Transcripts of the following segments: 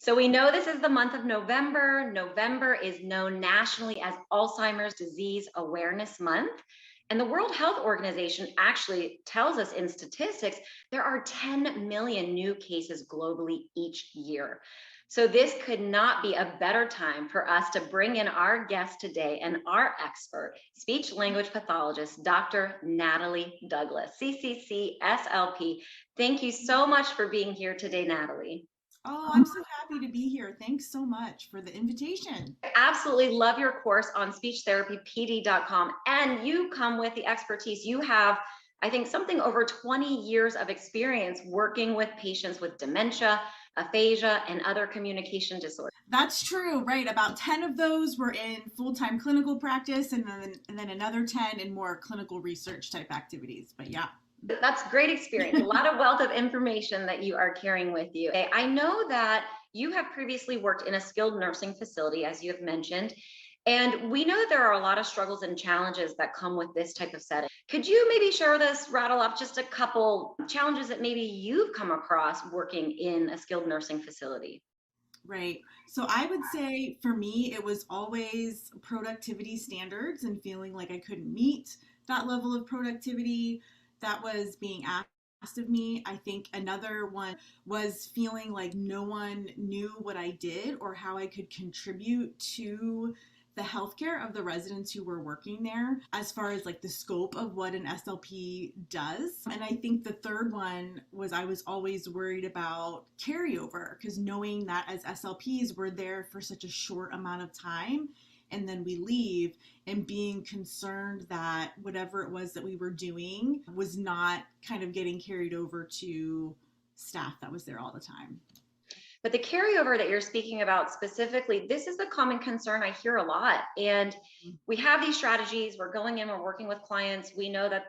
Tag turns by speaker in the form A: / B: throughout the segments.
A: So we know this is the month of November. November is known nationally as Alzheimer's Disease Awareness Month. And the World Health Organization actually tells us in statistics there are 10 million new cases globally each year. So this could not be a better time for us to bring in our guest today and our expert, speech language pathologist, Dr. Natalie Douglas, CCC-SLP. Thank you so much for being here today, Natalie.
B: Oh, I'm so happy to be here. Thanks so much for the invitation.
A: Absolutely love your course on speechtherapypd.com. And you come with the expertise. You have, I think, something over 20 years of experience working with patients with dementia, aphasia, and other communication disorders.
B: That's true, right? About 10 of those were in full-time clinical practice and then another 10 in more clinical research type activities. But yeah.
A: That's great experience. A lot of wealth of information that you are carrying with you. I know that you have previously worked in a skilled nursing facility, as you have mentioned, and we know that there are a lot of struggles and challenges that come with this type of setting. Could you maybe share with us, rattle off just a couple challenges that maybe you've come across working in a skilled nursing facility?
B: Right. So I would say for me, it was always productivity standards and feeling like I couldn't meet that level of productivity that was being asked of me. I think another one was feeling like no one knew what I did or how I could contribute to the healthcare of the residents who were working there as far as like the scope of what an SLP does. And I think the third one was I was always worried about carryover because knowing that as SLPs we're there for such a short amount of time and then we leave, and being concerned that whatever it was that we were doing was not kind of getting carried over to staff that was there all the time.
A: But the carryover that you're speaking about specifically, this is a common concern I hear a lot. And we have these strategies. We're going in, we're working with clients. We know that,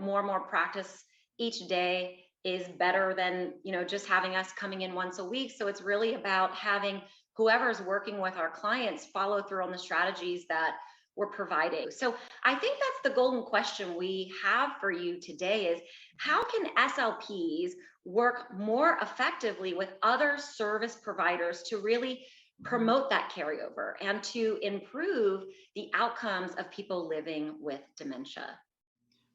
A: more and more practice each day is better than, just having us coming in once a week. So it's really about having whoever's working with our clients follow through on the strategies that we're providing. So I think that's the golden question we have for you today is how can SLPs work more effectively with other service providers to really promote that carryover and to improve the outcomes of people living with dementia?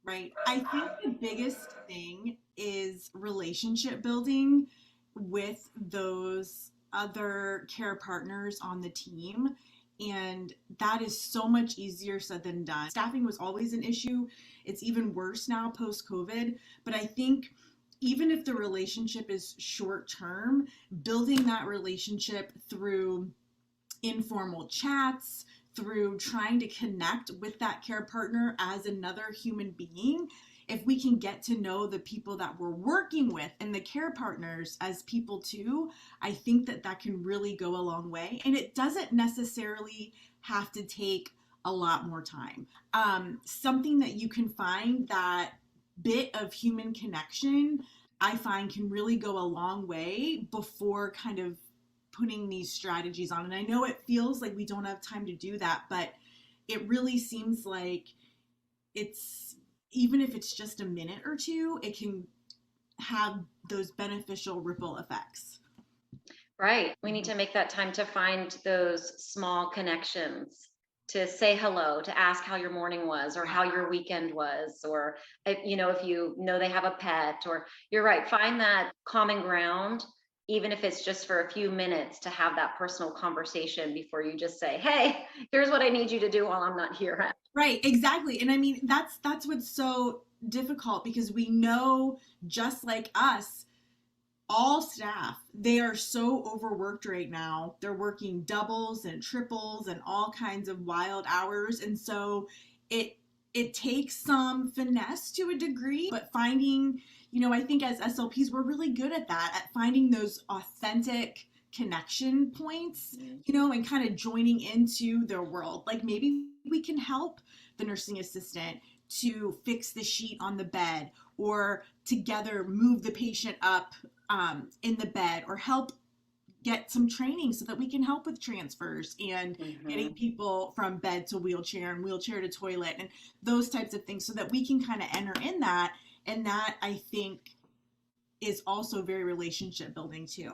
B: Right. I think the biggest thing is relationship building with those other care partners on the team. And that is so much easier said than done. Staffing was always an issue. It's even worse now post COVID. But I think even if the relationship is short term, building that relationship through informal chats, through trying to connect with that care partner as another human being, if we can get to know the people that we're working with and the care partners as people too, I think that that can really go a long way. And it doesn't necessarily have to take a lot more time. Something that you can find, that bit of human connection, I find can really go a long way before kind of putting these strategies on. And I know it feels like we don't have time to do that, but it really seems like it's, even if it's just a minute or two, it can have those beneficial ripple effects.
A: Right. We need to make that time to find those small connections, to say hello, to ask how your morning was or how your weekend was, or if you know they have a pet, or you're right, find that common ground, even if it's just for a few minutes, to have that personal conversation before you just say, hey, here's what I need you to do while I'm not here.
B: Right, exactly. And I mean, that's what's so difficult because we know, just like us, all staff, they are so overworked right now. They're working doubles and triples and all kinds of wild hours. And so it takes some finesse to a degree, but finding, I think as SLPs, we're really good at that, at finding those authentic connection points, and kind of joining into their world. Like maybe we can help the nursing assistant to fix the sheet on the bed, or together move the patient up in the bed, or help get some training so that we can help with transfers and getting people from bed to wheelchair and wheelchair to toilet and those types of things, so that we can kind of enter in that. And that, I think, is also very relationship building too.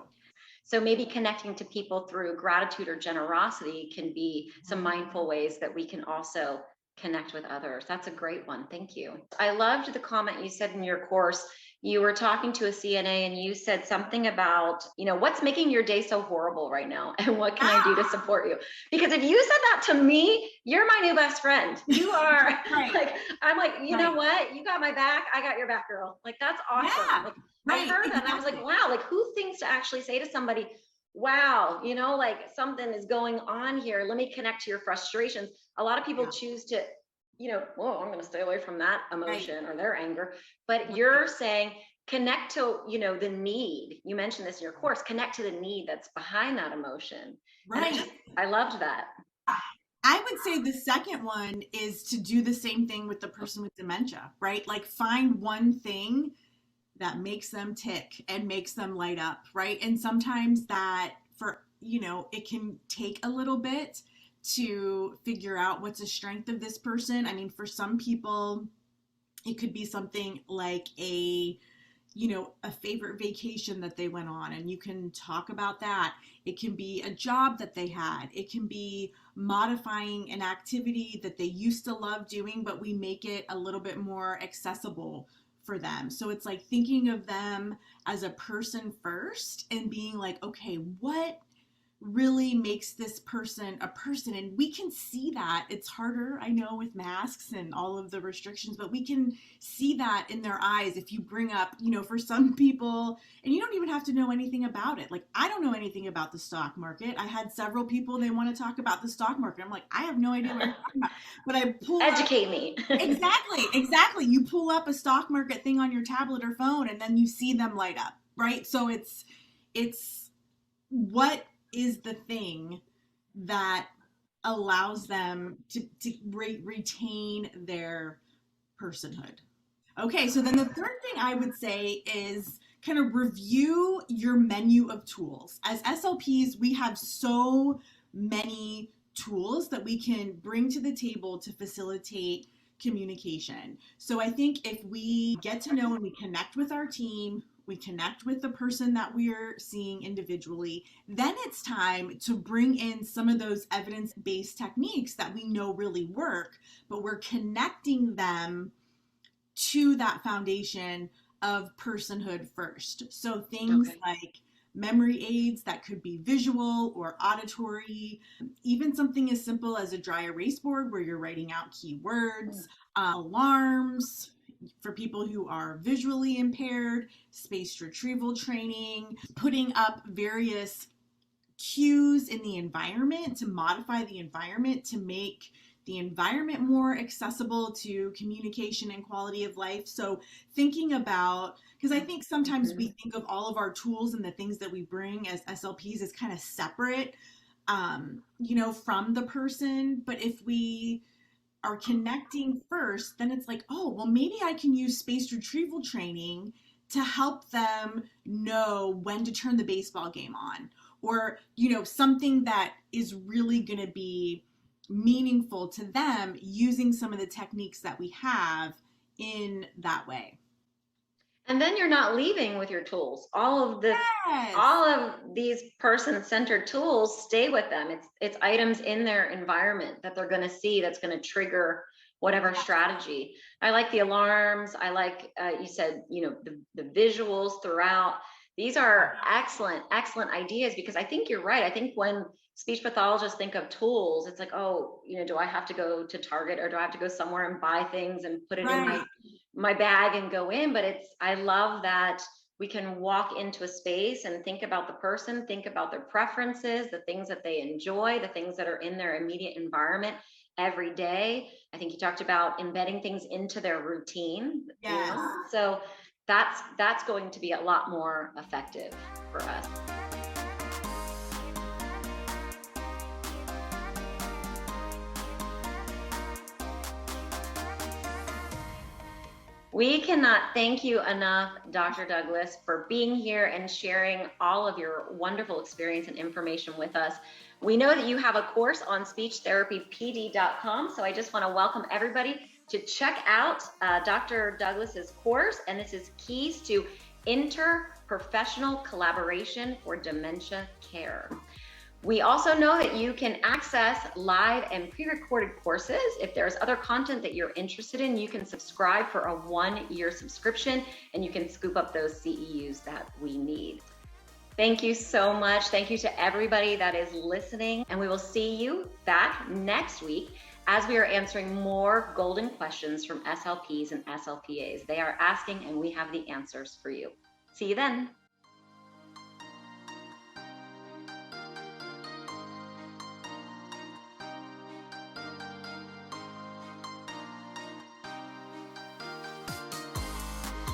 A: So maybe connecting to people through gratitude or generosity can be some mindful ways that we can also connect with others. That's a great one. Thank you. I loved the comment you said in your course. You were talking to a CNA and you said something about, what's making your day so horrible right now and what can I do to support you? Because if you said that to me, you're my new best friend. You are
B: Right.
A: like, I'm like, you know what? You got my back. I got your back, girl. Like, that's awesome.
B: Yeah,
A: Like,
B: right,
A: I heard that and I was like,
B: exactly.
A: wow, like who thinks to actually say to somebody, wow, like something is going on here. Let me connect to your frustrations. A lot of people
B: Yeah,
A: choose to, whoa, I'm going to stay away from that
B: right,
A: emotion or their anger. But
B: right,
A: you're saying connect to, the need. You mentioned this in your course, connect to the need that's behind that emotion. And
B: right.
A: I loved that.
B: I would say the second one is to do the same thing with the person with dementia, right? Like find one thing that makes them tick and makes them light up, right? And sometimes that it can take a little bit to figure out what's a strength of this person. I mean, for some people, it could be something like a favorite vacation that they went on, and you can talk about that. It can be a job that they had. It can be modifying an activity that they used to love doing, but we make it a little bit more accessible for them. So it's like thinking of them as a person first and being like, okay, what really makes this person a person? And we can see that. It's harder, I know, with masks and all of the restrictions, but we can see that in their eyes if you bring up, for some people, and you don't even have to know anything about it. Like, I don't know anything about the stock market. I had several people, they want to talk about the stock market. I'm like, I have no idea what you're talking about. But I pull up.
A: Educate me.
B: Exactly. You pull up a stock market thing on your tablet or phone, and then you see them light up, right? So it's what is the thing that allows them to retain their personhood. Okay, so then the third thing I would say is kind of review your menu of tools. As SLPs, we have so many tools that we can bring to the table to facilitate communication. So I think if we get to know and we connect with our team, we connect with the person that we're seeing individually, then it's time to bring in some of those evidence-based techniques that we know really work, but we're connecting them to that foundation of personhood first. So things
A: Okay.
B: like memory aids that could be visual or auditory, even something as simple as a dry erase board where you're writing out keywords, alarms for people who are visually impaired, spaced retrieval training, putting up various cues in the environment to modify the environment to make the environment more accessible to communication and quality of life. So thinking about, because I think sometimes we think of all of our tools and the things that we bring as SLPs as kind of separate, from the person. But if we are connecting first, then it's like, oh, well, maybe I can use spaced retrieval training to help them know when to turn the baseball game on, or, something that is really going to be meaningful to them using some of the techniques that we have in that way.
A: And then you're not leaving with your tools.
B: Yes.
A: All of these person-centered tools stay with them. It's items in their environment that they're going to see that's going to trigger whatever strategy. I like the alarms. I like you said, the visuals throughout. These are excellent ideas, because I think you're right. I think when speech pathologists think of tools, it's like, oh, do I have to go to Target, or do I have to go somewhere and buy things and put it in
B: Right.
A: my bag and go in? But I love that we can walk into a space and think about the person, think about their preferences, the things that they enjoy, the things that are in their immediate environment every day. I think you talked about embedding things into their routine.
B: Yes.
A: So that's going to be a lot more effective for us. We cannot thank you enough, Dr. Douglas, for being here and sharing all of your wonderful experience and information with us. We know that you have a course on speechtherapypd.com, so I just want to welcome everybody to check out Dr. Douglas's course, and this is Keys to Interprofessional Collaboration for Dementia Care. We also know that you can access live and pre-recorded courses. If there's other content that you're interested in, you can subscribe for a 1-year subscription and you can scoop up those CEUs that we need. Thank you so much. Thank you to everybody that is listening, and we will see you back next week as we are answering more golden questions from SLPs and SLPAs. They are asking and we have the answers for you. See you then.